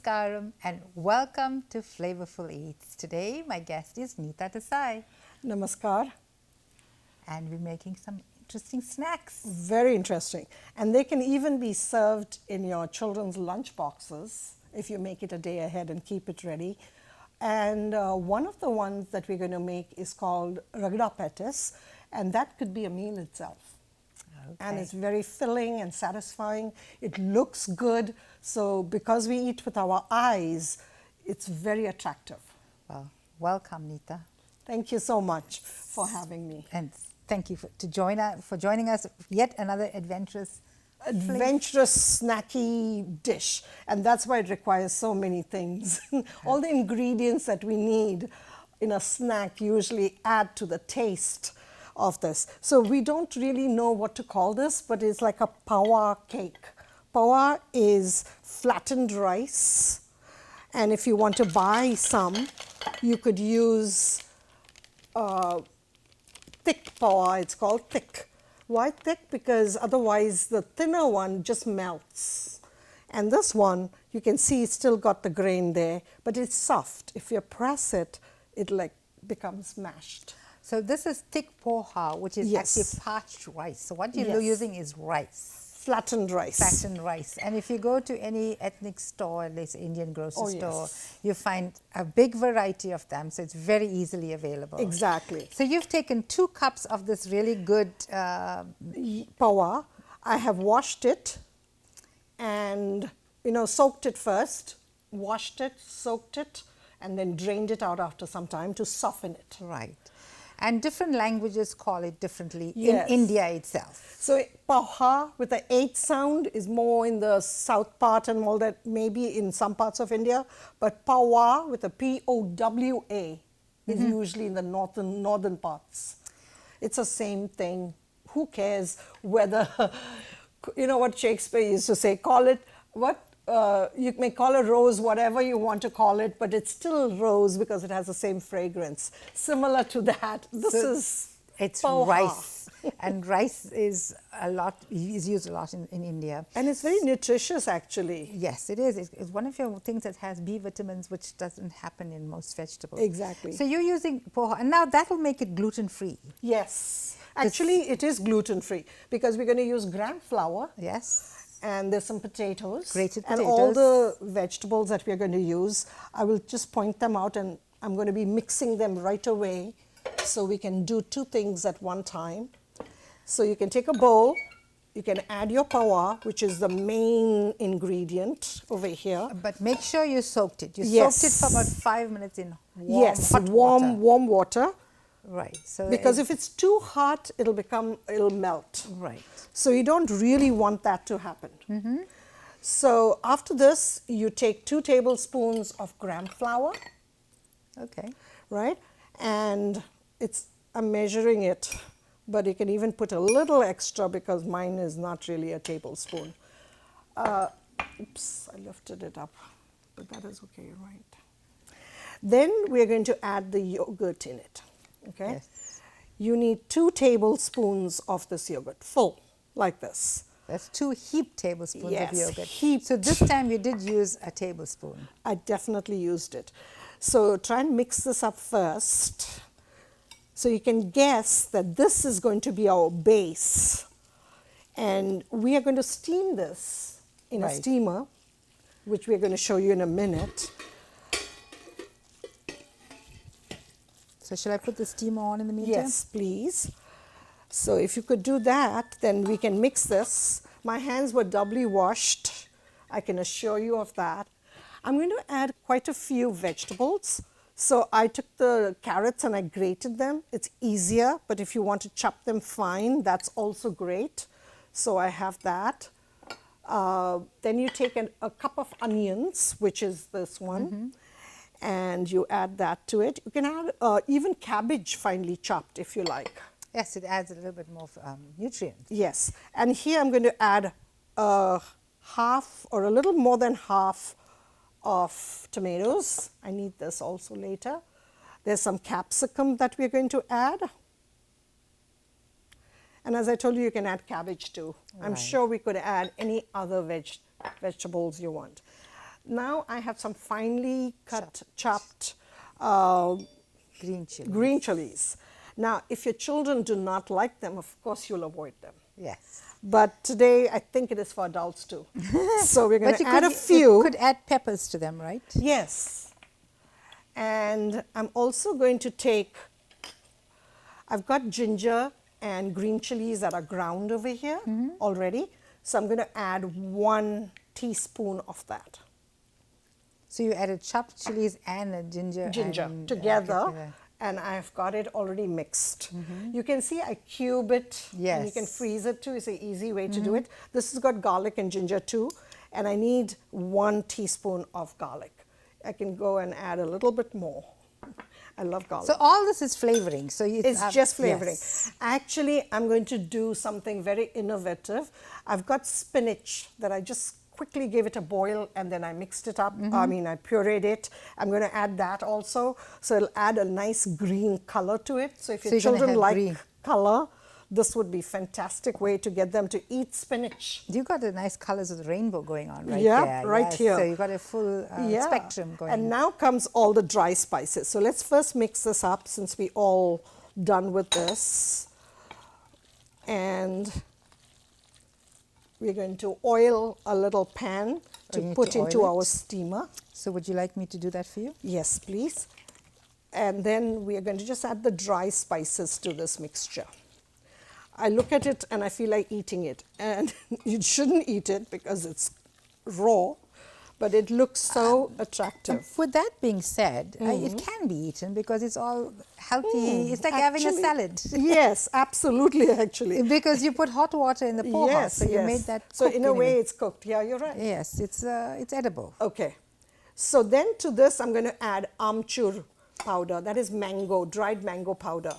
Namaskaram and welcome to Flavourful Eats. Today my guest is Nita Desai. Namaskar. And we're making some interesting snacks. Very interesting. And they can even be served in your children's lunch boxes if you make it a day ahead and keep it ready. And one of the ones that we're going to make is called ragda patties, and that could be a meal itself. Okay. And it's very filling and satisfying. It looks good. So because we eat with our eyes, it's very attractive. Well, welcome, Nita. Thank you so much for having me. And thank you for joining us. Yet another adventurous snacky dish, and that's why it requires so many things. All the ingredients that we need in a snack usually add to the taste of this. So we don't really know what to call this, but it's like a poha cake. Poha is flattened rice, and if you want to buy some, you could use thick poha. It's called thick. Why thick? Because otherwise the thinner one just melts. And this one, you can see it's still got the grain there, but it's soft. If you press it, it like becomes mashed. So this is thick poha, which is Yes. actually parched rice. So what you're Yes. using is rice. Flattened rice. Flattened rice. And if you go to any ethnic store, at least Indian grocery store, yes. you find a big variety of them. So it's very easily available. Exactly. So you've taken 2 cups of this really good Poha. I have washed it and, soaked it first, washed it, soaked it, and then drained it out after some time to soften it. right. And different languages call it differently Yes. in India itself. So poha with the H sound is more in the south part and all that, maybe in some parts of India, but powa with a P-O-W-A is usually in the northern parts. It's the same thing. Who cares whether, what Shakespeare used to say, call it what? You may call it rose, whatever you want to call it, but it's still rose because it has the same fragrance. Similar to that, It's poha. rice. And rice is used a lot in India. And it's very nutritious, actually. Yes, it is. It's one of your things that has B vitamins, which doesn't happen in most vegetables. Exactly. So you're using poha, and now that will make it gluten-free. Yes. Actually, it is gluten-free because we're going to use gram flour. Yes. And there's some potatoes. Grated and all potatoes. the vegetables that we're going to use. I will just point them out, and I'm going to be mixing them right away so we can do 2 things at one time. So you can take a bowl, you can add your poha, which is the main ingredient over here. But make sure you soaked it. You Yes. soaked it for about 5 minutes in hot water. warm water. Right. So Because if it's too hot, it'll melt. right. So you don't really want that to happen. So after this, you take 2 tablespoons of gram flour, Okay. right? And I'm measuring it, but you can even put a little extra because mine is not really a tablespoon. Oops, I lifted it up, but that is okay, right? Then we're going to add the yogurt in it, okay? Yes. You need 2 tablespoons of this yogurt, full, like this. That's 2 heaped tablespoons Yes, of yogurt. heaped. So this time you did use a tablespoon. I definitely used it. So try and mix this up first. So you can guess that this is going to be our base. And we are going to steam this in a Right. steamer, which we're going to show you in a minute. So shall I put the steamer on in the meantime? Yes, please. So if you could do that, then we can mix this. My hands were doubly washed. I can assure you of that. I'm going to add quite a few vegetables. So I took the carrots and I grated them. It's easier, but if you want to chop them fine, that's also great. So I have that. Then you take a cup of onions, which is this one, and you add that to it. You can add even cabbage finely chopped if you like. Yes, it adds a little bit more nutrients. Yes, and here I'm going to add half or a little more than half of tomatoes. I need this also later. There's some capsicum that we're going to add. And as I told you, you can add cabbage too. I'm Right. sure we could add any other vegetables you want. Now I have some finely chopped Green chili. chilies. Now, if your children do not like them, of course you'll avoid them. Yes. But today, I think it is for adults too. So we're going But to you add could, a few. you could add peppers to them, right? Yes. And I'm also going to take, I've got ginger and green chilies that are ground over here already. So I'm going to add 1 teaspoon of that. So you added chopped chilies and ginger. And, together. And I've got it already mixed. You can see I cube it, and you can Yes. freeze it too. It's an easy way to do it. This has got garlic and ginger too, and I need 1 teaspoon of garlic. I can go and add a little bit more. I love garlic. So all this is flavoring. So It's just flavoring. Yes. Actually, I'm going to do something very innovative. I've got spinach that I just quickly gave it a boil and then I mixed it up. I pureed it. I'm going to add that also. So it'll add a nice green color to it. So if your you're gonna children have like green. color, this would be a fantastic way to get them to eat spinach. You got the nice colors of the rainbow going on right Yeah, there. right Yes. here. So you got a full spectrum going. And now comes all the dry spices. So let's first mix this up since we all done with this. And we're going to oil a little pan you to need put to into oil our it? steamer. So would you like me to do that for you? Yes, please. And then we are going to just add the dry spices to this mixture. I look at it and I feel like eating it. And you shouldn't eat it because it's raw, but it looks so attractive. With that being said, it can be eaten because it's all healthy. It's like having a Actually, salad. Yes, absolutely, actually. Because you put hot water in the poha, Yes, so you yes. made that So cooked in a way, anyway. it's cooked. Yeah, you're right. Yes, it's edible. Okay. So then to this, I'm going to add amchur powder. That is mango, dried mango powder.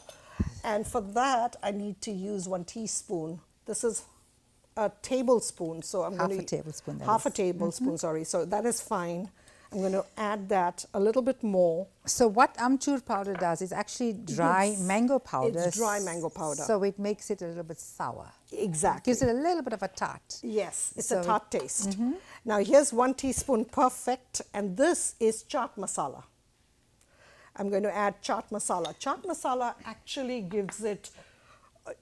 And for that, I need to use 1 teaspoon. This is a tablespoon. So I'm Half going a tablespoon, that Half a is. tablespoon, sorry. So that is fine. I'm going to add that a little bit more. So what amchur powder does is actually dry mango powder. It's dry mango powder. So it makes it a little bit sour. Exactly. Gives it a little bit of a tart. Yes, it's So a tart taste. Now here's 1 teaspoon perfect, and this is chaat masala. I'm going to add chaat masala. Chaat masala actually gives it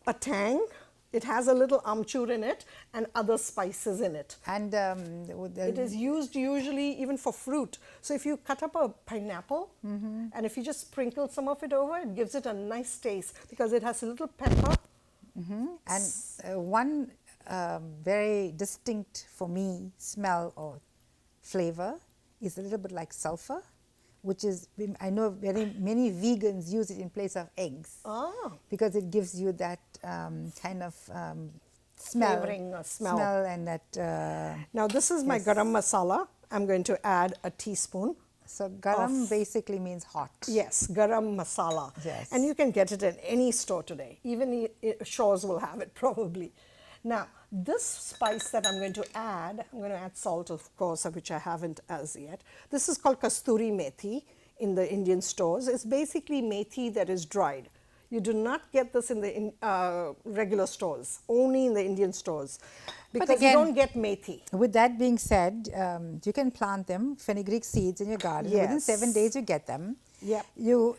a tang. It has a little amchur in it and other spices in it. And It is used usually even for fruit. So if you cut up a pineapple and if you just sprinkle some of it over, it gives it a nice taste because it has a little pepper. and one very distinct for me smell or flavor is a little bit like sulfur, which is, I know many vegans use it in place of eggs because it gives you that kind of smell. Flavoring or smell. and that. Now this is my garam masala. I'm going to add a teaspoon. So garam basically means hot. Yes, garam masala. Yes. And you can get it at any store today. Even Shores will have it probably. Now, this spice that I'm going to add salt, of course, which I haven't as yet. This is called Kasturi Methi in the Indian stores. It's basically methi that is dried. You do not get this in the regular stores, only in the Indian stores, because again, you don't get methi. With that being said, you can plant them, fenugreek seeds in your garden. Yes. Within 7 days, you get them. Yep.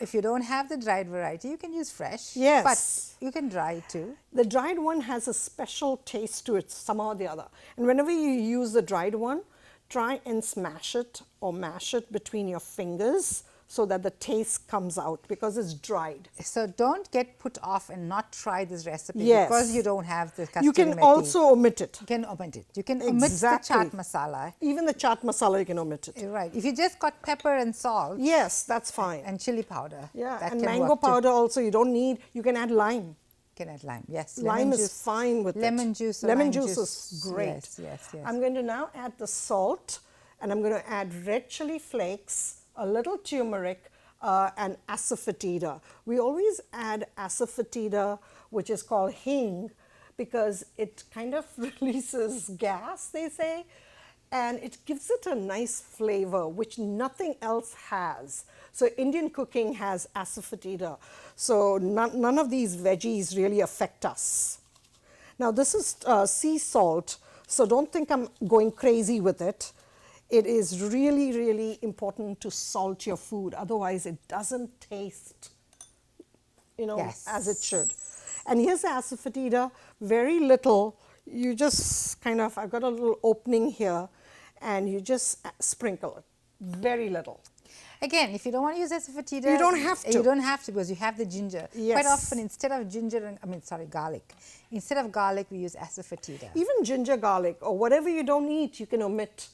If you don't have the dried variety, you can use fresh. Yes. But you can dry it too. The dried one has a special taste to it, somehow or the other. And whenever you use the dried one, try and smash it or mash it between your fingers so that the taste comes out because it's dried. So don't get put off and not try this recipe Yes. because you don't have the Kasturi You can Methi. also omit it. You can omit it. You can omit the chaat masala. Even the chaat masala, you can omit it. Right. If you just got pepper and salt Yes, that's fine. and chili powder, Yeah, that and can mango work too. powder also, you don't need, you can add lime. You can add lime, yes. Lime is juice. fine with Lemon it. juice or Lemon lime juice juice. is great. Yes, yes, yes. I'm going to now add the salt, and I'm going to add red chili flakes, a little turmeric, and asafoetida. We always add asafoetida, which is called hing, because it kind of releases gas, they say, and it gives it a nice flavor, which nothing else has. So Indian cooking has asafoetida. So none of these veggies really affect us. Now this is sea salt, so don't think I'm going crazy with it. it is really, really important to salt your food. Otherwise, it doesn't taste, Yes. as it should. And here's the asafoetida, very little. You just kind of, I've got a little opening here, and you just sprinkle it, very little. Again, if you don't want to use asafoetida, You don't have to. You don't have to because you have the ginger. Yes. Quite often, instead of garlic. Instead of garlic, we use asafoetida. Even ginger garlic or whatever you don't eat, you can omit.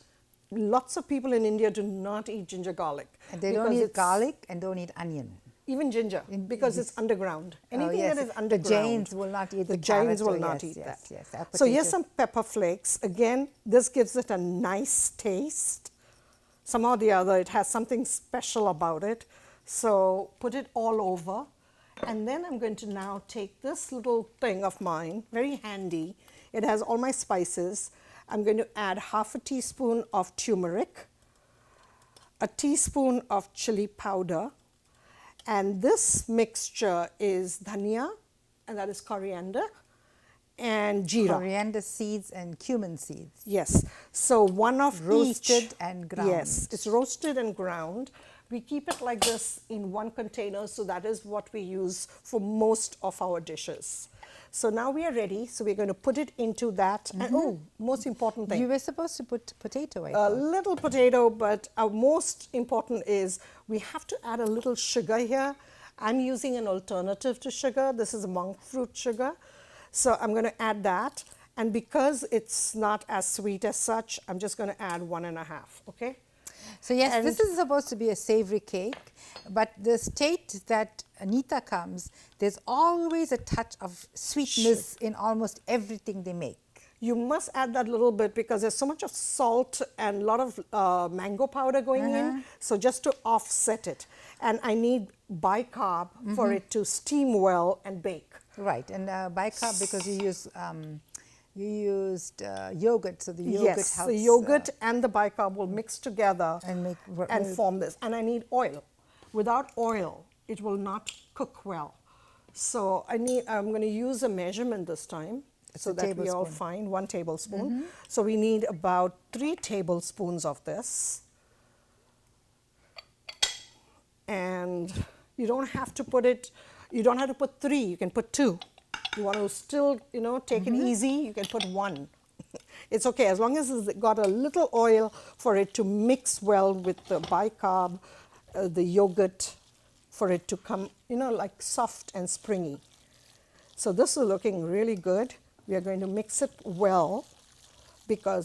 Lots of people in India do not eat ginger garlic. And they don't eat garlic and don't eat onion. Even ginger, because it's underground. Anything yes. that is underground. The Jains will not eat the Jains will not eat that. Yes, so here's some pepper flakes. Again, this gives it a nice taste. Somehow or the other, it has something special about it. So put it all over. And then I'm going to now take this little thing of mine, very handy. It has all my spices. I'm going to add half a teaspoon of turmeric, a teaspoon of chili powder, and this mixture is dhania, and that is coriander, and jeera. Coriander seeds and cumin seeds. Yes. So one of roasted each. and ground. Yes, it's roasted and ground. We keep it like this in one container, so that is what we use for most of our dishes. So now we are ready. So we're going to put it into that. And most important thing. You were supposed to put potato, I A thought. little potato, but our most important is we have to add a little sugar here. I'm using an alternative to sugar. This is monk fruit sugar. So I'm going to add that. And because it's not as sweet as such, I'm just going to add 1.5, okay? So yes, this is supposed to be a savory cake, but the state that Nita comes, there's always a touch of sweetness in almost everything they make. You must add that little bit because there's so much of salt and a lot of mango powder going in. So just to offset it. And I need bicarb for it to steam well and bake. Right, and bicarb because you used yogurt, so the yogurt yes, helps. the yogurt and the bicarb will mix together and form this. And I need oil. Without oil, it will not cook well. So I'm going to use a measurement this time so that we all find 1 tablespoon. So we need about 3 tablespoons of this. And you don't have to put 3, you can put 2. You want to still, take it easy, you can put 1. It's okay, as long as it's got a little oil for it to mix well with the bicarb, the yogurt, for it to come, like soft and springy. So this is looking really good. We are going to mix it well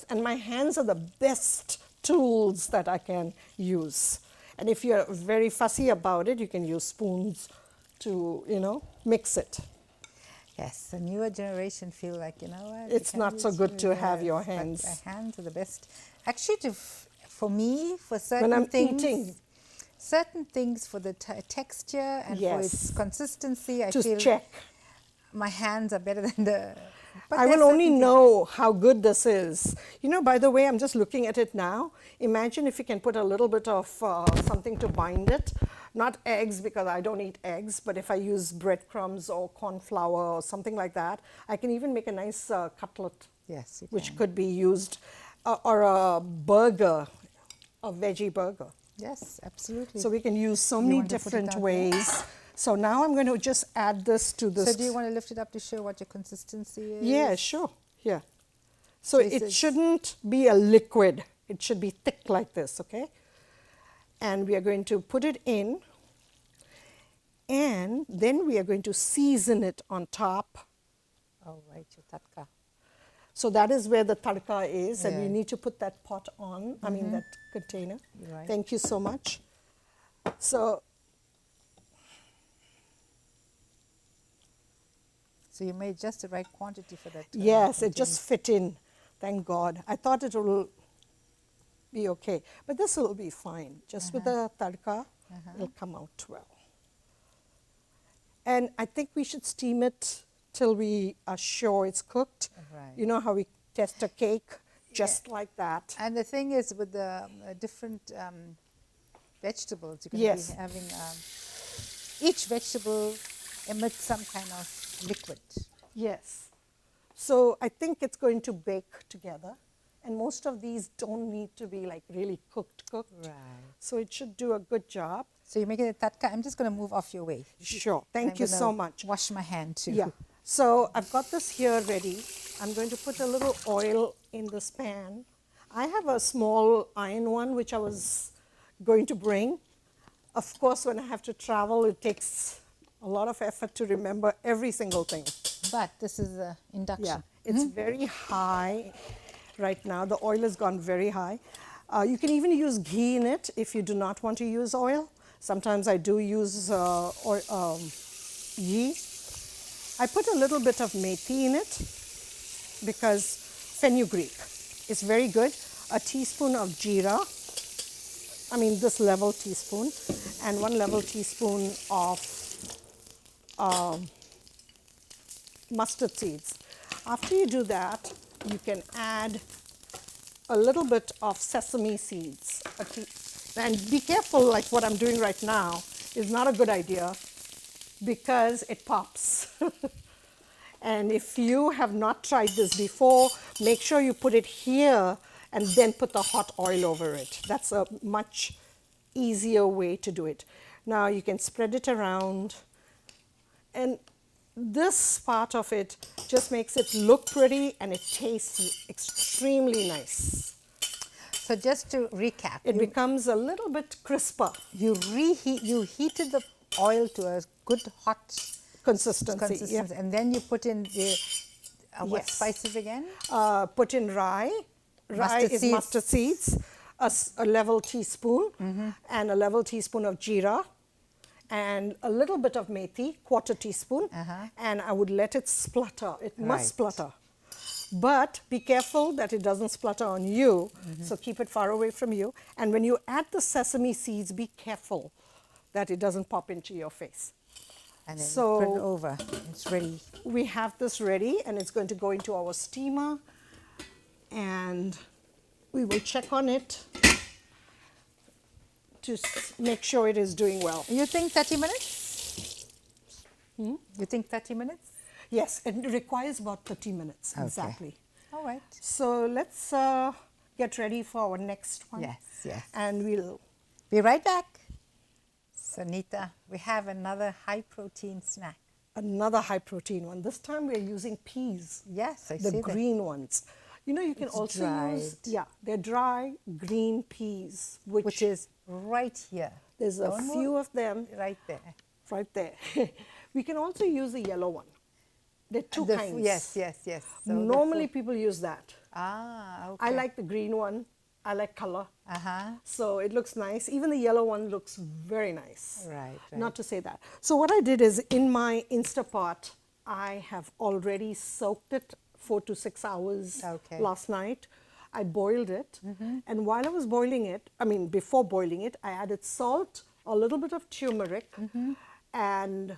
and my hands are the best tools that I can use. And if you're very fussy about it, you can use spoons to, mix it. Yes, the newer generation feel like, what? It's not so good to have your hands. Our hands are the best. Actually, for me, for certain when I'm things, eating, certain things for the texture and for its consistency, I feel check. My hands are better than the... I will only know how good this is. By the way, I'm just looking at it now. Imagine if you can put a little bit of something to bind it. Not eggs, because I don't eat eggs, but if I use breadcrumbs or corn flour or something like that, I can even make a nice cutlet, yes, which could be used, or a burger, a veggie burger. Yes, absolutely. So we can use so many different ways. So now I'm going to just add this to this. So do you want to lift it up to show what your consistency is? Yeah, sure. Yeah. So it shouldn't be a liquid. It should be thick like this, okay? And we are going to put it in, and then we are going to season it on top. Oh, right, your tadka. So that is where the tadka is, and we need to put that pot on, I mean that container. Right. Thank you so much. So you made just the right quantity for that. yes, it just fit in, thank God. I thought it will be okay, but this will be fine. Just with the tadka, it'll come out well. And I think we should steam it till we are sure it's cooked. Right. You know how we test a cake, just like that. And the thing is, with the different vegetables, you're going to be having each vegetable emits some kind of liquid. Yes. So I think it's going to bake together. and most of these don't need to be like really cooked. Right. So it should do a good job. So you're making a tatka. I'm just going to move off your way. Sure. And Thank I'm you gonna so much. Wash my hand too. Yeah. So I've got this here ready. I'm going to put a little oil in this pan. I have a small iron one which I was going to bring. Of course, when I have to travel, it takes a lot of effort to remember every single thing. But this is the induction. Yeah, it's very high right now. The oil has gone very high. You can even use ghee in it if you do not want to use oil. Sometimes I do use ghee. I put a little bit of methi in it because fenugreek is very good. A teaspoon of jeera, I mean this level teaspoon, and 1 level teaspoon of mustard seeds. After you do that, you can add a little bit of sesame seeds. And be careful, like what I'm doing right now is not a good idea because it pops. And if you have not tried this before, make sure you put it here and then put the hot oil over it. That's a much easier way to do it. Now you can spread it around, and this part of it just makes it look pretty and it tastes extremely nice. So just to recap, It becomes a little bit crisper. you heated the oil to a good hot Consistency, yeah. and then you put in the what Yes. spices again? Put in rye. Rye Mustard is seeds. mustard seeds, a level teaspoon, and a level teaspoon of jeera, and a little bit of methi, 1/4 teaspoon, and I would let it splutter. It must Right. splutter. But be careful that it doesn't splutter on you, so keep it far away from you. And when you add the sesame seeds, be careful that it doesn't pop into your face. And then So- put it over. It's ready. We have this ready, and it's going to go into our steamer, and we will check on it to make sure it is doing well. You think 30 minutes? You think 30 minutes? Yes, it requires about 30 minutes, Okay. exactly. All right. So let's get ready for our next one. Yes, yes. And we'll Be right back. So Nita, we have another high protein snack. another high protein one. This time we're using peas, Yes, I the see that. green ones. You know, you can It's also use, dried. they're dry green peas, Which is right here. there's a Don't move. few of them Right there. right there. We can also use the yellow one. There are two kinds. Yes, yes, yes. So the Normally full- people use that. okay. I like the green one. I like color. Uh-huh. So it looks nice. Even the yellow one looks very nice. Right, Not to say that. So what I did is in my Instapot, I have already soaked it 4 to 6 hours Okay. last night. I boiled it. And while I was boiling it, before boiling it, I added salt, a little bit of turmeric, and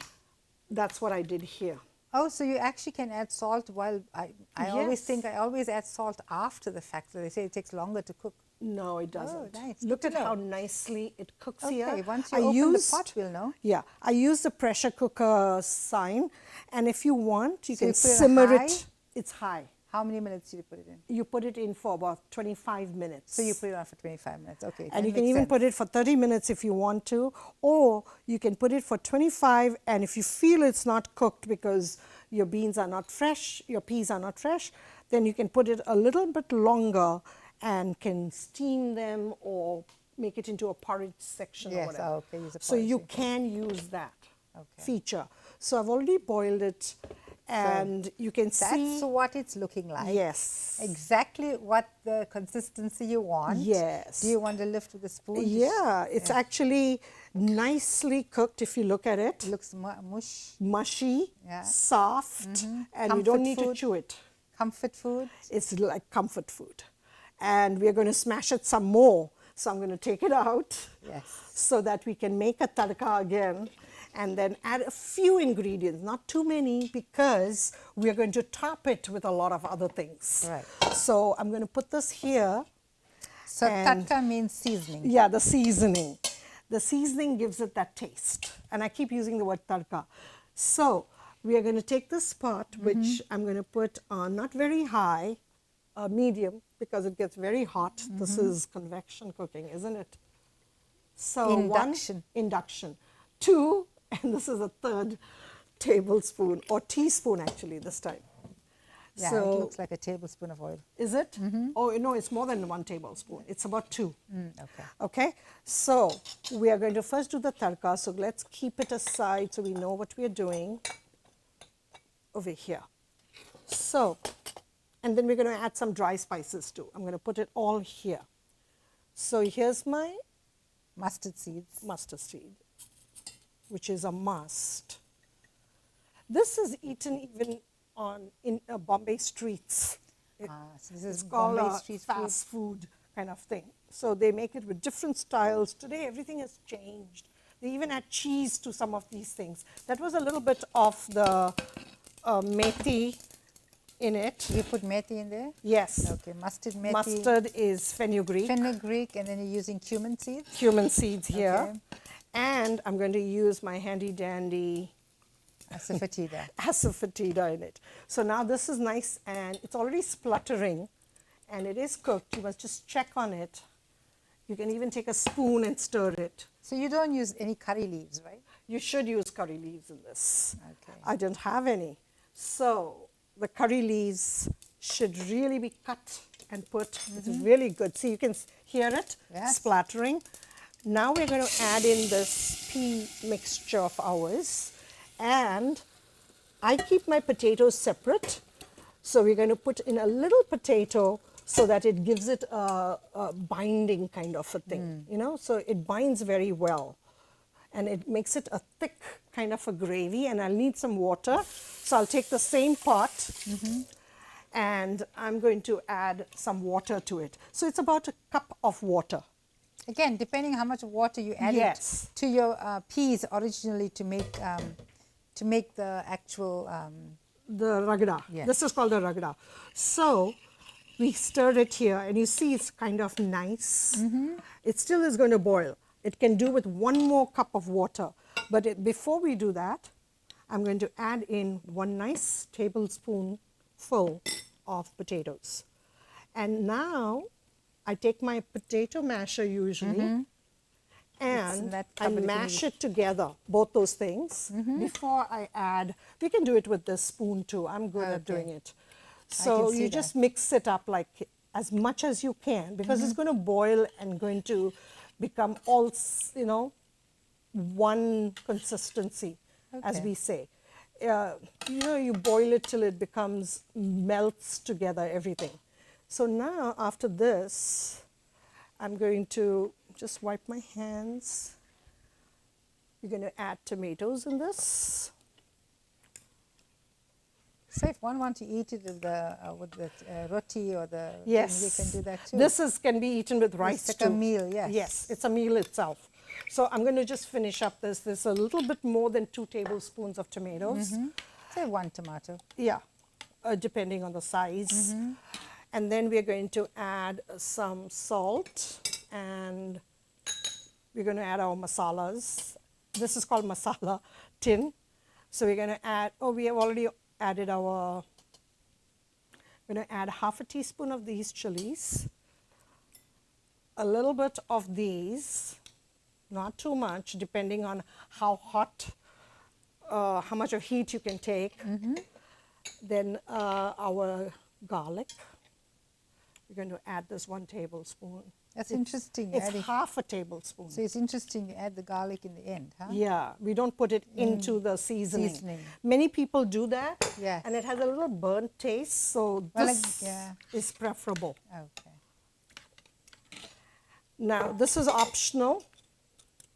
that's what I did here. Oh, so you actually can add salt while I always Yes. think I always add salt after the fact. So they say it takes longer to cook. No, it doesn't. nice. Look Good at to how know. nicely it cooks Okay, here. once you open the pot, we'll know. Yeah, I use the pressure cooker sign, and if you want, you So can you put it simmer high? it. It's high. How many minutes did you put it in? You put it in for about 25 minutes. So you put it on for 25 minutes. Okay. and that you can makes even sense. put it for 30 minutes if you want to, or you can put it for 25, and if you feel it's not cooked because your beans are not fresh, your peas are not fresh, then you can put it a little bit longer and can steam them or make it into a porridge section or Yes, whatever. okay, use a So you porridge can use that Okay. feature. So I've already boiled it, and you can see. That's what it's looking like. Yes. Exactly what the consistency you want. Yes. Do you want to lift with a spoon? Yeah, it's actually nicely cooked if you look at it. It looks mush. Mushy, Yeah. soft, and you Comfort don't need to food. chew it. Comfort food. It's like comfort food. And we're going to smash it some more. So I'm going to take it out Yes. so that we can make a tadka again, and then add a few ingredients, not too many, because we're going to top it with a lot of other things. Right. So I'm going to put this here. So And- tatka means seasoning. Yeah, the seasoning. The seasoning gives it that taste. And I keep using the word tadka. So we are going to take this pot, which I'm going to put on not very high, medium because it gets very hot. This is convection cooking, isn't it? So Induction. Induction. 2, and this is a 3rd tablespoon or teaspoon actually this time. Yeah, So, it looks like a tablespoon of oil. is it? Oh, no, it's more than 1 tablespoon. It's about 2. Okay. Okay, so we are going to first do the tadka. So let's keep it aside so we know what we are doing over here. So, and then we're going to add some dry spices too. I'm going to put it all here. So here's my Mustard seeds. mustard seed, which is a must. This is eaten even in Bombay streets. So this It's is called Bombay a street food. fast food kind of thing. So they make it with different styles. Today everything has changed. They even add cheese to some of these things. That was a little bit of the methi in it. You put methi in there? Yes. Okay, mustard methi. Mustard is fenugreek. Fenugreek, and then you're using cumin seeds? Cumin seeds here. Okay. And I'm going to use my handy dandy Asafoetida. Asafoetida in it. So now this is nice and it's already spluttering and it is cooked. You must just check on it. You can even take a spoon and stir it. So you don't use any curry leaves, right? You should use curry leaves in this. Okay. I don't have any. So the curry leaves should really be cut and put. It's really good. See, you can hear it splattering. Now we're going to add in this pea mixture of ours. And I keep my potatoes separate. So we're going to put in a little potato so that it gives it a binding kind of a thing, you know, so it binds very well. And it makes it a thick kind of a gravy, and I'll need some water. So I'll take the same pot and I'm going to add some water to it. So it's about a cup of water. Again, depending how much water you added to your peas originally to make the actual the ragda. Yes. This is called the ragda. So we stir it here and you see it's kind of nice. It still is going to boil. It can do with 1 more cup of water. But before we do that, I'm going to add in 1 nice tablespoon full of potatoes. And now I take my potato masher usually and I mash it together, both those things, before I add. We can do it with this spoon too. I'm good at doing it. So you just mix it up like as much as you can because it's going to boil and going to become all, you know, one consistency, as we say. You know, you boil it till it becomes, melts together, everything. So now after this, I'm going to just wipe my hands. You're going to add tomatoes in this. So if one wants to eat it with the roti or the Yes, thing, you can do that too. This can be eaten with rice it's too. like a meal, yes. Yes, it's a meal itself. So I'm going to just finish up this. There's a little bit more than 2 tablespoons of tomatoes. Say 1 tomato. Yeah, depending on the size. And then we're going to add some salt and we're going to add our masalas. This is called masala tin. So we're going to add, we have already added our, we're going to add 1/2 teaspoon of these chilies, a little bit of these, not too much, depending on how hot, how much of heat you can take. Then our garlic. We're going to add this 1 tablespoon. That's interesting. It's 1/2 tablespoon. So it's interesting you add the garlic in the end, huh? Yeah, we don't put it into the seasoning. Many people do that, Yes. and it has a little burnt taste, so this is preferable. Okay. Now, this is optional.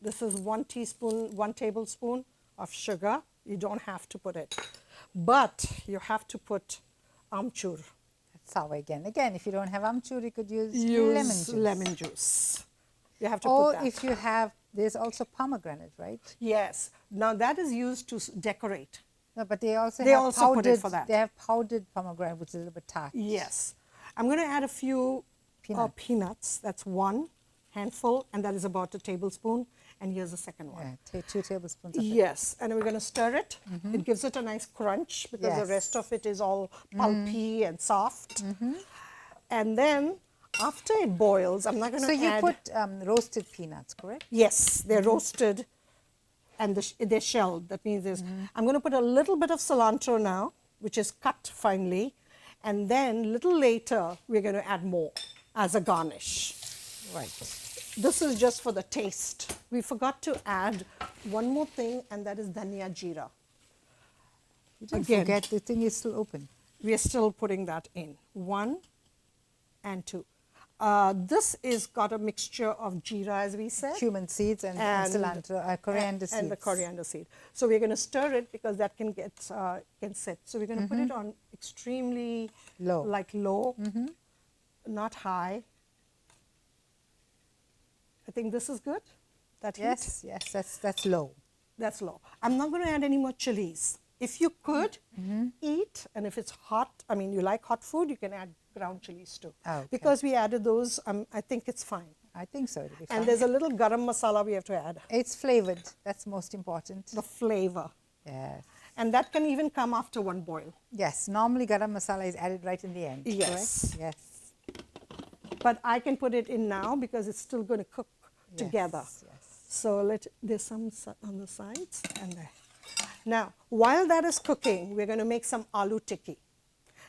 This is 1 teaspoon, 1 tablespoon of sugar. You don't have to put it, but you have to put amchur. Sour again. Again, if you don't have amchur, you could use lemon juice. You have to or put that. if you have, there's also pomegranate, right? Yes. Now that is used to decorate. No, but they also They have also powdered, put it for that. They have powdered pomegranate, which is a little bit tart. Yes. I'm going to add a few peanuts. That's 1 handful, and that is about 1 tablespoon. And here's the second one. Yeah, 2 tablespoons of it. Yes, and we're going to stir it. It gives it a nice crunch because the rest of it is all pulpy and soft. And then after it boils, I'm not going to So you add... put roasted peanuts, correct? Yes, they're roasted and they're shelled. That means I'm going to put a little bit of cilantro now, which is cut finely. And then a little later, we're going to add more as a garnish. Right. This is just for the taste. We forgot to add one more thing, and that is Dhania Jeera. You didn't Again. forget the thing is still open. We are still putting that in. 1 and 2. This is got a mixture of jeera, as we said. Cumin seeds and cilantro, coriander seeds. And the coriander seed. So we're going to stir it because that can get can sit. So we're going to put it on extremely Low. low, not high. I think this is good. That heat? Yes, that's low. That's low. I'm not going to add any more chilies. If you could eat, and if it's hot, I mean, you like hot food, you can add ground chilies too. Okay. Because we added those, I think it's fine. I think so. It'll be fine. And there's a little garam masala we have to add. It's flavored. That's most important. The flavor. Yes. And that can even come after one boil. Yes. Normally, garam masala is added right in the end. Yes. Correct? Yes. But I can put it in now because it's still going to cook together. Yes. So there's some on the sides and there. Now, while that is cooking, we're going to make some aloo tikki.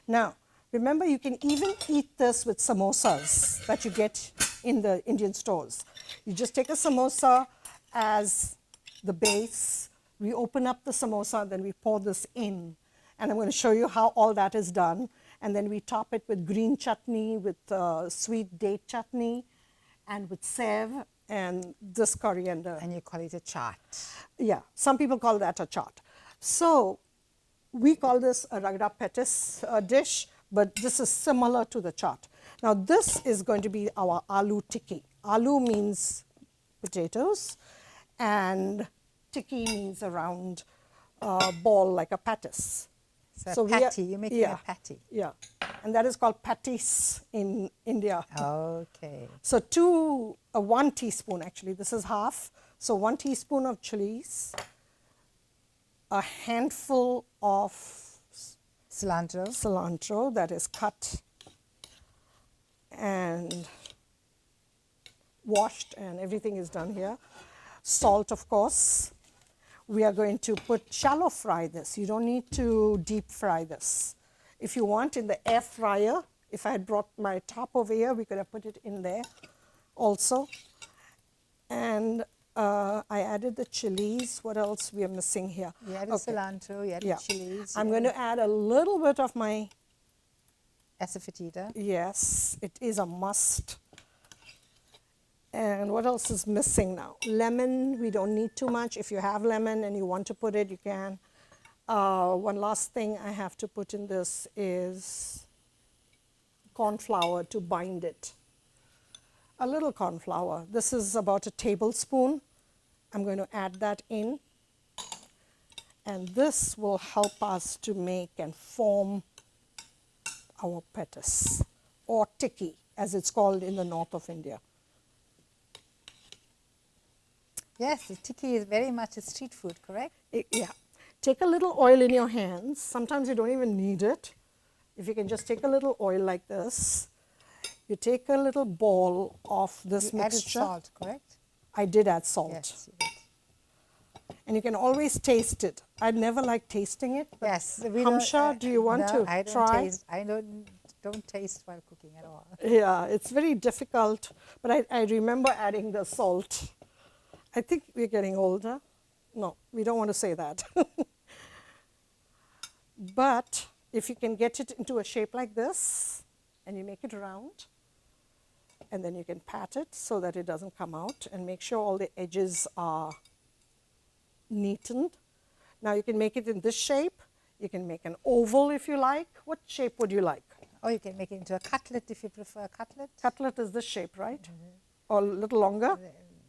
Now, remember, you can even eat this with samosas that you get in the Indian stores. You just take a samosa as the base. We open up the samosa, then we pour this in. And I'm going to show you how all that is done. And then we top it with green chutney, with sweet date chutney, and with sev and this coriander. And you call it a chaat. Yeah, some people call that a chaat. So we call this a ragda petis dish, but this is similar to the chaat. Now this is going to be our aloo tikki. Aloo means potatoes, and tikki means a round ball like a patis. So patty, you're making a patty. Yeah, and that is called patties in India. Okay. So 1 teaspoon actually, this is half. So 1 teaspoon of chilies, a handful of cilantro that is cut and washed, and everything is done here. Salt, of course. We are going to shallow fry this. You don't need to deep fry this. If you want, in the air fryer, if I had brought my top over here, we could have put it in there also. And I added the chilies. What else we are missing here? You added cilantro, you added chilies. I'm going to add a little bit of my Asafoetida. Yes, it is a must. And what else is missing now? Lemon, we don't need too much. If you have lemon and you want to put it, you can. One last thing I have to put in this is corn flour to bind it. A little corn flour. This is about a tablespoon. I'm going to add that in. And this will help us to make and form our petis, or tikki, as it's called in the north of India. Yes, the tikki is very much a street food, correct? Yeah. Take a little oil in your hands. Sometimes you don't even need it. If you can just take a little oil like this. You take a little ball of this mixture. You added salt, correct? I did add salt. Yes, you did. And you can always taste it. I never like tasting it. But Yes. Hamsha, do you want to I don't try? Taste, I don't taste while cooking at all. Yeah, it's very difficult. But I remember adding the salt. I think we're getting older. No, we don't want to say that. But if you can get it into a shape like this, and you make it round, and then you can pat it so that it doesn't come out, and make sure all the edges are neatened. Now you can make it in this shape. You can make an oval if you like. What shape would you like? Or you can make it into a cutlet if you prefer a cutlet. Cutlet is this shape, right? Or a little longer?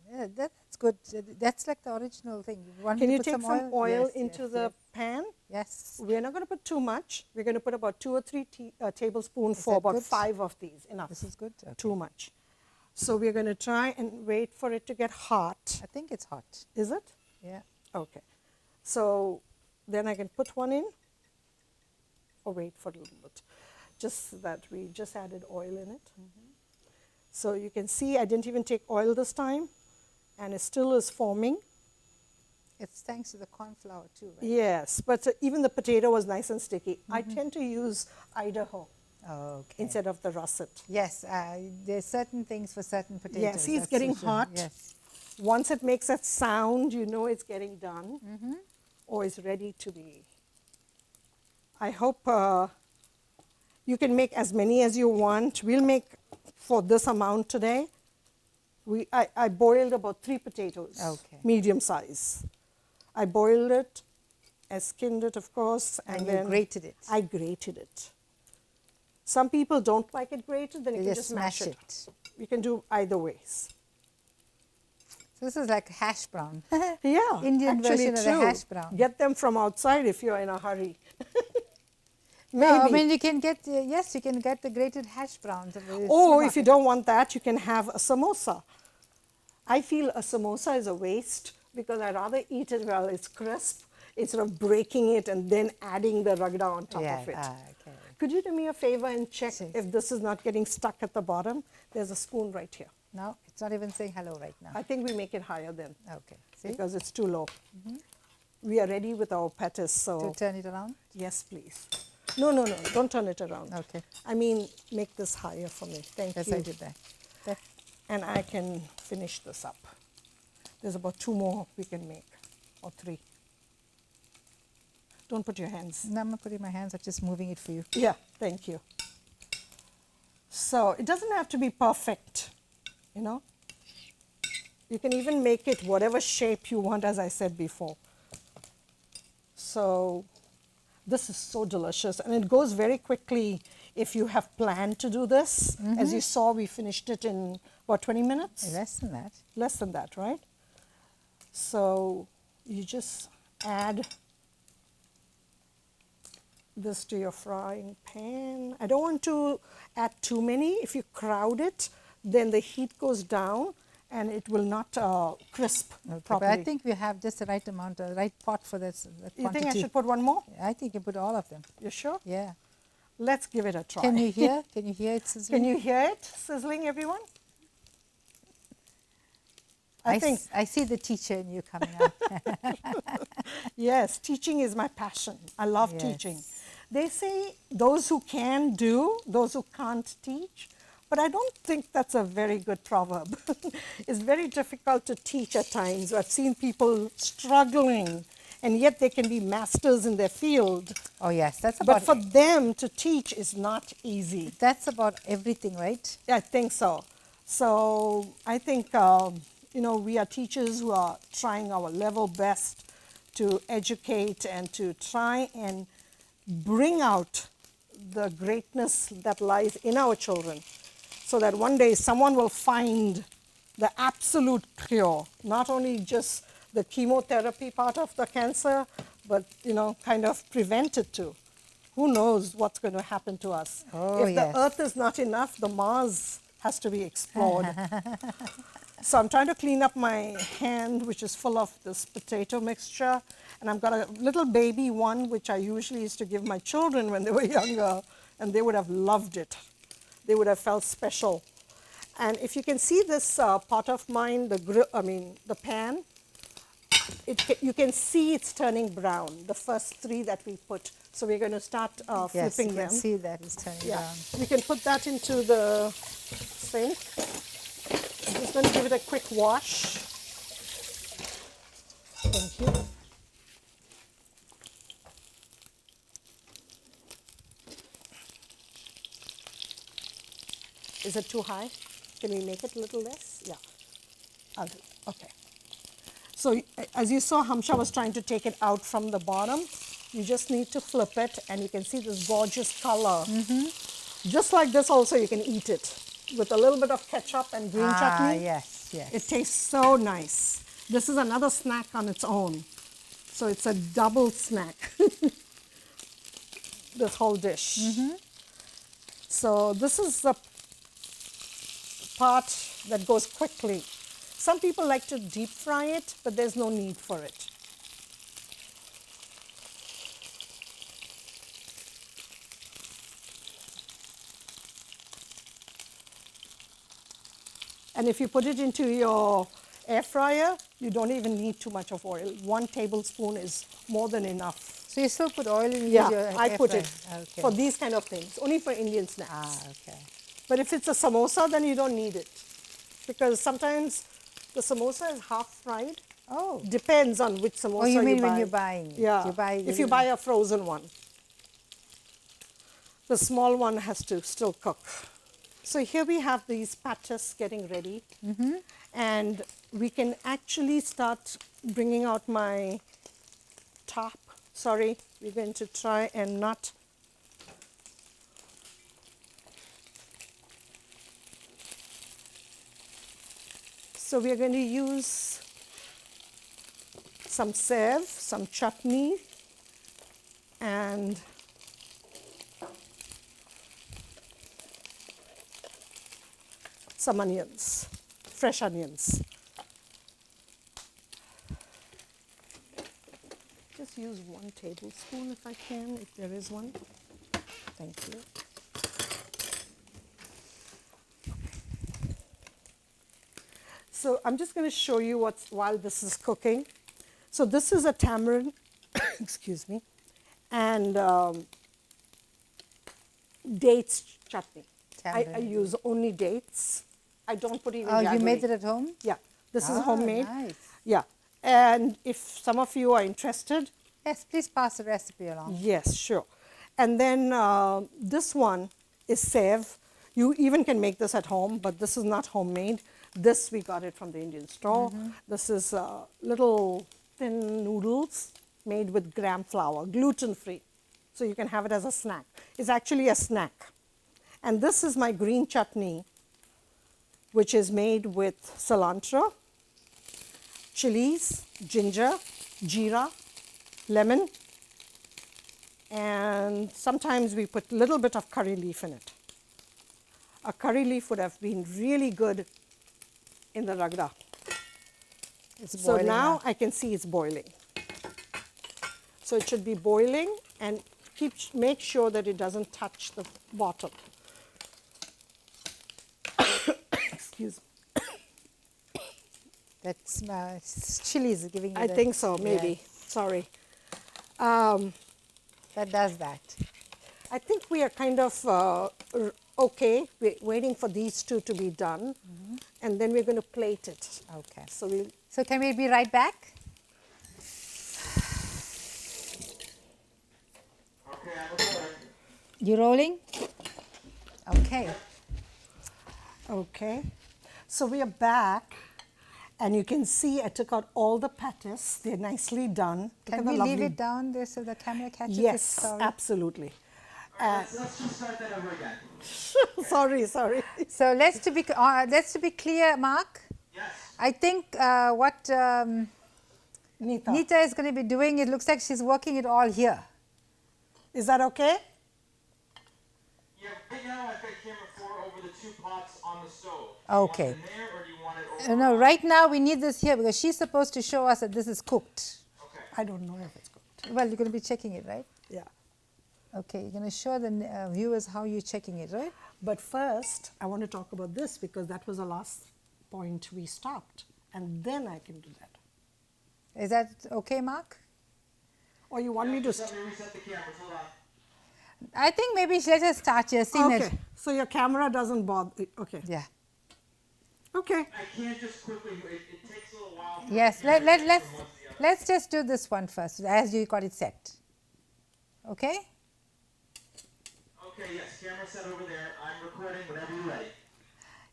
Yeah, that's good. That's like the original thing. Can you take some oil into the pan? Yes. We're not going to put too much. We're going to put about 2 or 3 tablespoons for about 5 of these. Enough. This is good. Okay. Too much. So we're going to try and wait for it to get hot. I think it's hot. Is it? Yeah. Okay. So then I can put one in or wait for a little bit. just that we just added oil in it. So you can see I didn't even take oil this time, and it still is forming. It's thanks to the corn flour too, right? Yes, but even the potato was nice and sticky. I tend to use Idaho instead of the russet. Yes, there's certain things for certain potatoes. Yes, see, it's that's getting for sure. hot. Yes. Once it makes that sound, you know it's getting done or it's ready to be. I hope you can make as many as you want. We'll make for this amount today. I boiled about 3 potatoes, medium size. I boiled it, I skinned it, of course, and then grated it. I grated it. Some people don't like it grated, then you can just smash it. You can do either ways. So this is like hash brown. Yeah, Indian actually version of the hash brown. Get them from outside if you're in a hurry. No, I mean you can get, yes, you can get the grated hash browns. Or if you don't want that, you can have a samosa. I feel a samosa is a waste because I'd rather eat it while it's crisp instead of breaking it and then adding the ragda on top of it. Okay. Could you do me a favor and check if this is not getting stuck at the bottom? There's a spoon right here. No, it's not even saying hello right now. I think we make it higher then. Okay. See? Because it's too low. We are ready with our patties. So To turn it around? yes, please. No, don't turn it around. Okay. I mean, make this higher for me. Thank you. Yes, I did that. There. And I can finish this up. There's about 2 more we can make, or 3. Don't put your hands. No, I'm not putting my hands, I'm just moving it for you. Yeah, thank you. So it doesn't have to be perfect, you know. You can even make it whatever shape you want, as I said before. So this is so delicious, and it goes very quickly if you have planned to do this. As you saw, we finished it in, what, 20 minutes? Less than that. Less than that, right? So you just add this to your frying pan. I don't want to add too many. If you crowd it, then the heat goes down and it will not crisp properly. But I think we have just the right amount, the right pot for this quantity. You think I should put one more? I think you put all of them. You sure? Yeah. Let's give it a try. Can you hear? Can you hear it sizzling? Can you hear it sizzling, everyone? I see the teacher in you coming out. Yes, teaching is my passion. I love teaching. They say those who can do, those who can't teach. But I don't think that's a very good proverb. It's very difficult to teach at times. I've seen people struggling, and yet they can be masters in their field. Oh yes, that's about. But for them to teach is not easy. That's about everything, right? I think so. So I think you know, we are teachers who are trying our level best to educate and to try and bring out the greatness that lies in our children, so that one day someone will find the absolute cure, not only just the chemotherapy part of the cancer, but, you know, kind of prevent it too. Who knows what's going to happen to us? If the Earth is not enough, the Mars has to be explored. So I'm trying to clean up my hand, which is full of this potato mixture. And I've got a little baby one, which I usually used to give my children when they were younger, and they would have loved it. They would have felt special. And if you can see this pot of mine, the pan, you can see it's turning brown, the first 3 that we put. So we're going to start flipping them. Yes, you can see that it's turning brown. We can put that into the sink. I'm just going to give it a quick wash. Thank you. Is it too high? Can we make it a little less? Yeah. I'll do it. Okay. So as you saw, Hamsha was trying to take it out from the bottom. You just need to flip it, and you can see this gorgeous color. Just like this also, you can eat it with a little bit of ketchup and green chutney. Yes, yes. It tastes so nice. This is another snack on its own. So it's a double snack, this whole dish. So this is the part that goes quickly. Some people like to deep fry it, but there's no need for it. And if you put it into your air fryer, you don't even need too much of oil. 1 tablespoon is more than enough. So you still put oil in Yeah, your I air put fryer? it Okay. for these kind of things, only for Indian snacks. Ah, okay. But if it's a samosa, then you don't need it. Because sometimes the samosa is half fried. Oh. Depends on which samosa Oh, you mean buy. when you're buying it? Yeah. You buy If you buy a frozen one. The small one has to still cook. So here we have these patties getting ready. And we can actually start bringing out my top. Sorry, we're going to try and not. So we are going to use some sev, some chutney, and some onions, fresh onions. Just use 1 tablespoon if I can, if there is one. Thank you. So I'm just going to show you what's while this is cooking. So this is a tamarind, excuse me, and dates chutney. I Tamarind. use only dates. I don't put even Oh, jaggery. you made it at home? Yeah, this is Ah, homemade. nice. Yeah, and if some of you are interested, Yes, please pass the recipe along. yes, sure. And then this one is sev. You even can make this at home, but this is not homemade. This we got it from the Indian store. This is little thin noodles made with gram flour, gluten-free. So you can have it as a snack. It's actually a snack. And this is my green chutney, which is made with cilantro, chilies, ginger, jeera, lemon, and sometimes we put a little bit of curry leaf in it. A curry leaf would have been really good in the ragda. It's So boiling now up. I can see it's boiling. So it should be boiling, and make sure that it doesn't touch the bottom. Excuse me. That chili is giving you I that- think so, maybe. yeah, Sorry. that does that. I think we are kind of okay. We're waiting for these two to be done, and then we're going to plate it. Okay. So we'll. So can we be right back? Okay, I'm recording. You rolling? Okay. Okay. So we are back, and you can see I took out all the patties. They're nicely done. Look Can at the we leave lovely- it down there so the camera catches it? Yes, Sorry. absolutely. Let's just start that over again. Sorry. So let's to be clear, Mark. Yes. I think what Nita, Nita is going to be doing, it looks like she's working it all here. is that okay? Yeah, right now I've got camera 4 over the 2 pots on the stove. Okay. Do you want it in there or do you want it over? No, right now we need this here because she's supposed to show us that this is cooked. Okay. I don't know if it's cooked. Well, you're going to be checking it, right? Yeah. Okay, you're going to show the viewers how you're checking it, right? But first, I want to talk about this because that was the last point we stopped, and then I can do that. Is that okay, Mark? Or you want me to? Let me reset the cameras. Hold on. I think maybe let us start here. Seeing Okay. that, So your camera doesn't bother. Okay. yeah. Okay. I can't just quickly. It takes a little while. For Yes, the camera to get from one to the other. let's just do this one first as you got it set. Okay? Okay. Yes. Camera set over there. I'm recording whenever you're ready.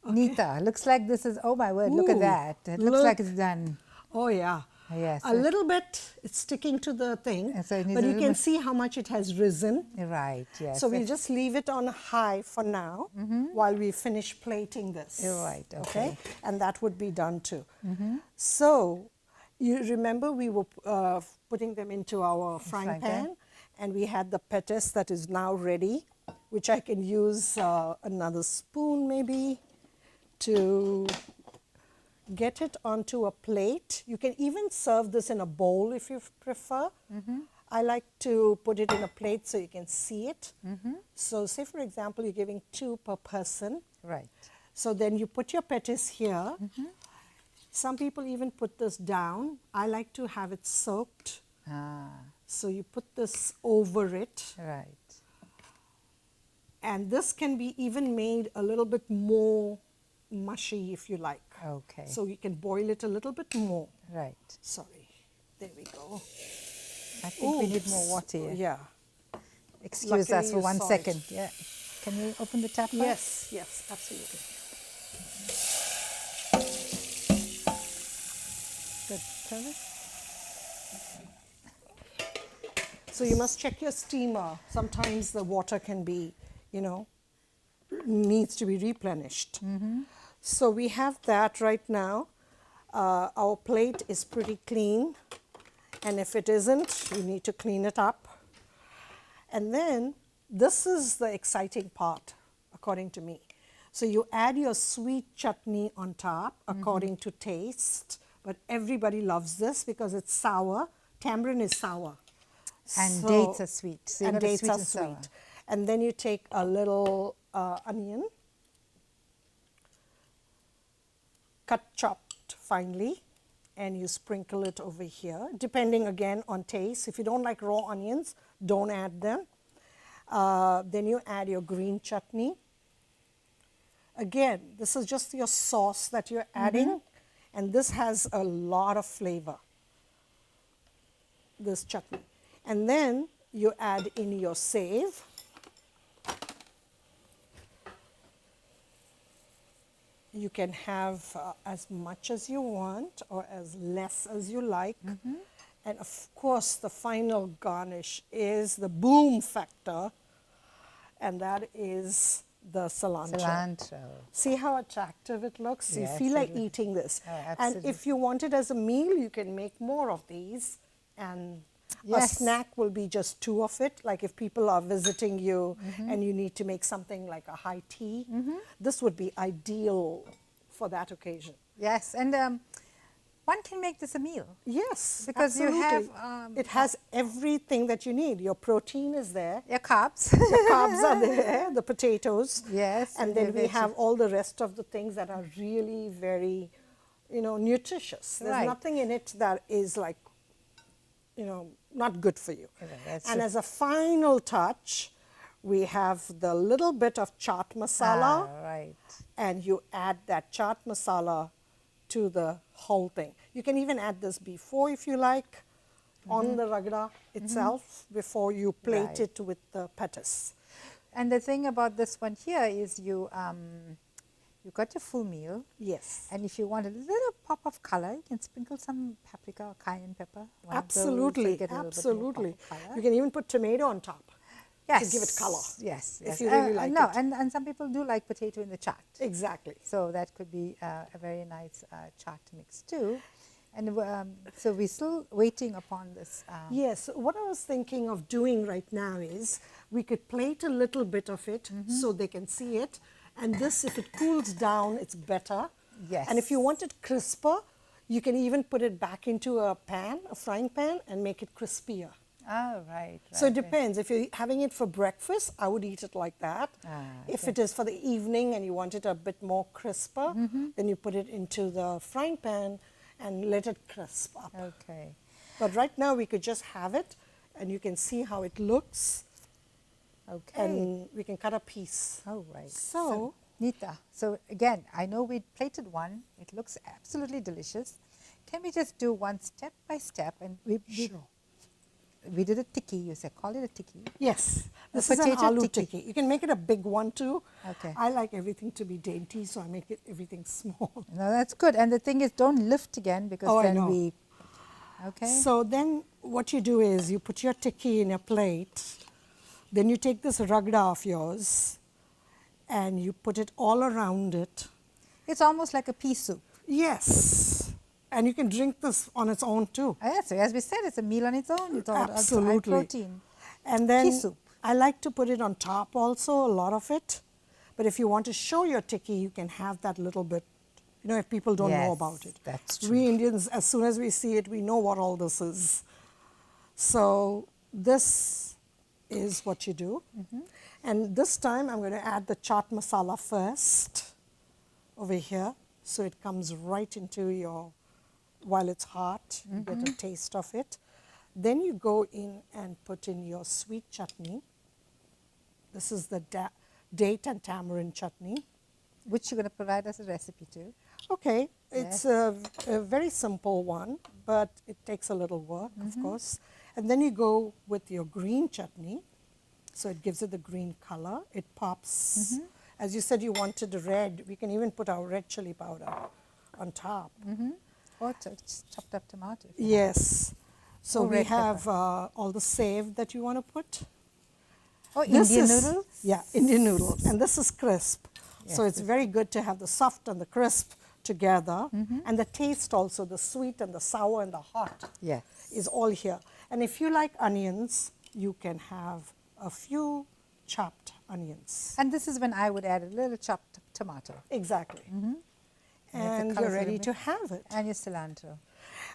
Nita, looks like this is, oh my word, look at Ooh, that. It looks look. like it's done. Oh yeah. Yes. A little bit. It's sticking to the thing, And so it needs but a you little can bit- see how much it has risen. Right, yes. So we'll just leave it on high for now while we finish plating this. Right, okay. And that would be done too. So you remember we were putting them into our frying frying pan, pan. and we had the petis that is now ready, which I can use another spoon maybe to get it onto a plate. You can even serve this in a bowl if you prefer. I like to put it in a plate so you can see it. So say for example, you're giving 2 per person. Right. So then you put your patties here. Some people even put this down. I like to have it soaked. So you put this over it. Right. And this can be even made a little bit more mushy if you like. Okay. So you can boil it a little bit more. Right. Sorry. There we go. I think we need more water here. Yeah. Excuse Luckily us for you one saw second. it. Yeah. Can you open the tap? Yes, yes, absolutely. Good. Travis? So you must check your steamer. Sometimes the water can be, needs to be replenished. So we have that right now. Our plate is pretty clean. And if it isn't, you need to clean it up. And then this is the exciting part, according to me. So you add your sweet chutney on top, according to taste. But everybody loves this because it's sour. Tamarind is sour. And dates are sweet. So and you've got a dates sweet are and sour. sweet. And then you take a little onion, chopped finely, and you sprinkle it over here, depending again on taste. If you don't like raw onions, don't add them. Then you add your green chutney. Again, this is just your sauce that you're adding, and this has a lot of flavor, this chutney. And then you add in your save. You can have as much as you want or as less as you like. And of course, the final garnish is the boom factor, and that is the cilantro. Cilantro. See how attractive it looks? Yes, You feel like it looks- eating this. Oh, And absolutely. if you want it as a meal, you can make more of these. And Yes. a snack will be just 2 of it. Like if people are visiting you and you need to make something like a high tea, this would be ideal for that occasion. Yes, and one can make this a meal. Yes, Because you absolutely. have, it has everything that you need. Your protein is there. Your carbs. The carbs are there, the potatoes. Yes, And and then the we have veggie- all the rest of the things that are really very, nutritious. There's Right. nothing in it that is like, not good for you. Yeah, that's And true. as a final touch, we have the little bit of chaat masala, right. and you add that chaat masala to the whole thing. You can even add this before if you like, on the ragda itself, before you plate Right. it with the patties. And the thing about this one here is you got your full meal, Yes. and if you want a little pop of color, you can sprinkle some paprika or cayenne pepper. One of those, so you Absolutely, get a little bit more absolutely. pop of color. You can even put tomato on top. Yes. give it colour, Yes. if yes. you really like no, it. and some people do like potato in the chaat. Exactly. So that could be a very nice chaat mix too. And so we're still waiting upon this. Yes, what I was thinking of doing right now is we could plate a little bit of it so they can see it. And this, if it cools down, it's better. Yes. And if you want it crisper, you can even put it back into a pan, a frying pan, and make it crispier. Oh, right. So it right. depends. If you're having it for breakfast, I would eat it like that. If it is for the evening and you want it a bit more crisper, then you put it into the frying pan and let it crisp up. Okay. But right now we could just have it and you can see how it looks Okay. and we can cut a piece. Oh, right. So, Nita, so again, I know we plated one. It looks absolutely delicious. Can we just do one step by step? And we did a tikki, you said. Call it a tikki. yes, A this is an potato aloo tikki. tikki. You can make it a big one too. Okay. I like everything to be dainty, so I make it everything small. No, that's good. And the thing is, don't lift again because Oh, I then know. we. Okay. So then what you do is you put your tikki in a plate, then you take this ragda of yours and you put it all around it. It's almost like a pea soup. Yes, and you can drink this on its own too. Yes, so as we said, it's a meal on its own. It's all high Absolutely. protein. And then Pea soup. I like to put it on top also, a lot of it. But if you want to show your tikki, you can have that little bit, if people don't know Yes, about it. that's true. We Indians, as soon as we see it, we know what all this is. So this is what you do. And this time I'm going to add the chaat masala first. over here, so it comes right into your, while it's hot, you get a taste of it. Then you go in and put in your sweet chutney. This is the date and tamarind chutney. Which you're going to provide us a recipe to. Okay, it's a very simple one, but it takes a little work, of course. And then you go with your green chutney, so it gives it the green color. It pops. As you said, you wanted red. We can even put our red chili powder on top. Or chopped up tomato. Yes. So Or we red have all the save that you want to put. Oh, This Indian is- noodles? Yeah, Indian noodles. And this is crisp. So Yes, it's very good to have the soft and the crisp together. And the taste also, the sweet and the sour and the hot Yes. is all here. And if you like onions, you can have a few chopped onions. And this is when I would add a little chopped tomato. Exactly. And colour's you're a little ready bit- to have it. And your cilantro.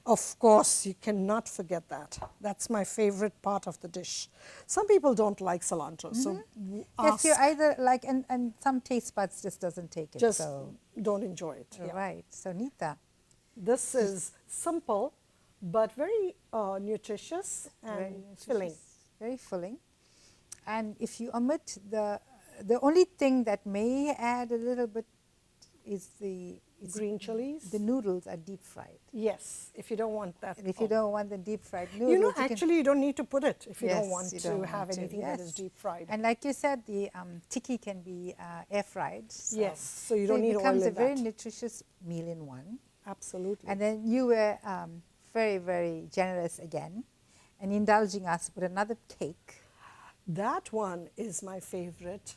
Of course, you cannot forget that. That's my favorite part of the dish. Some people don't like cilantro, so Yes, ask, you either like, and some taste buds just doesn't take it. just so, don't enjoy it. Yeah. right. So, Nita, This is simple, but very nutritious and very filling. nutritious, very filling. And if you omit the only thing that may add a little bit is Green chilies? the noodles are deep fried. Yes, if you don't want that. And if you don't want the deep fried noodles, You know, can- actually, you don't need to put it if you don't Yes, want you to don't have want to, anything that yes. is deep fried. And like you said, the tikki can be air fried. Yes, so you don't need it oil becomes in a very that. nutritious meal in one. Absolutely. And then you were very, very generous again and indulging us with another cake. That one is my favorite.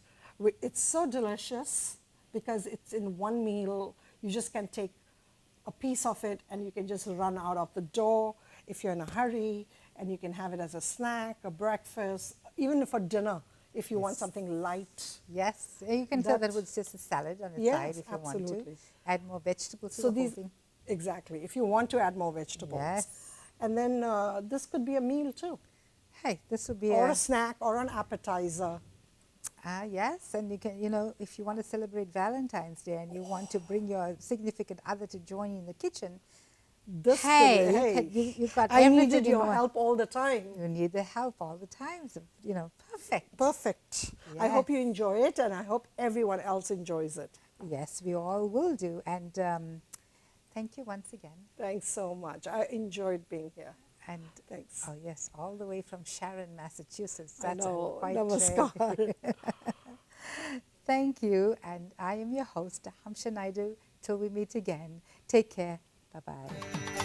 It's so delicious because it's in one meal. You just can take a piece of it and you can just run out of the door if you're in a hurry, and you can have it as a snack, a breakfast, even for dinner if you want something light. Yes, and you can tell that That- was just a salad on the Yes, side if you want to. absolutely. Add more vegetables to So the whole these, thing. exactly, if you want to add more vegetables. Yes. And then this could be a meal too, Hey, this would be or a snack or an appetizer. yes, and you can, if you want to celebrate Valentine's Day and you want to bring your significant other to join you in the kitchen, This hey, could, you've got I everything needed in your one. help all the time. You need the help all the time. So, perfect. Perfect. I hope Yes. you enjoy it, and I hope everyone else enjoys it. Yes, we all will do. And thank you once again. Thanks so much. I enjoyed being here. And Thanks. oh yes, all the way from Sharon, Massachusetts. I That's know. quite Namaskar. Thank you. And I am your host, Hamsha Naidu. Till we meet again. Take care. Bye-bye.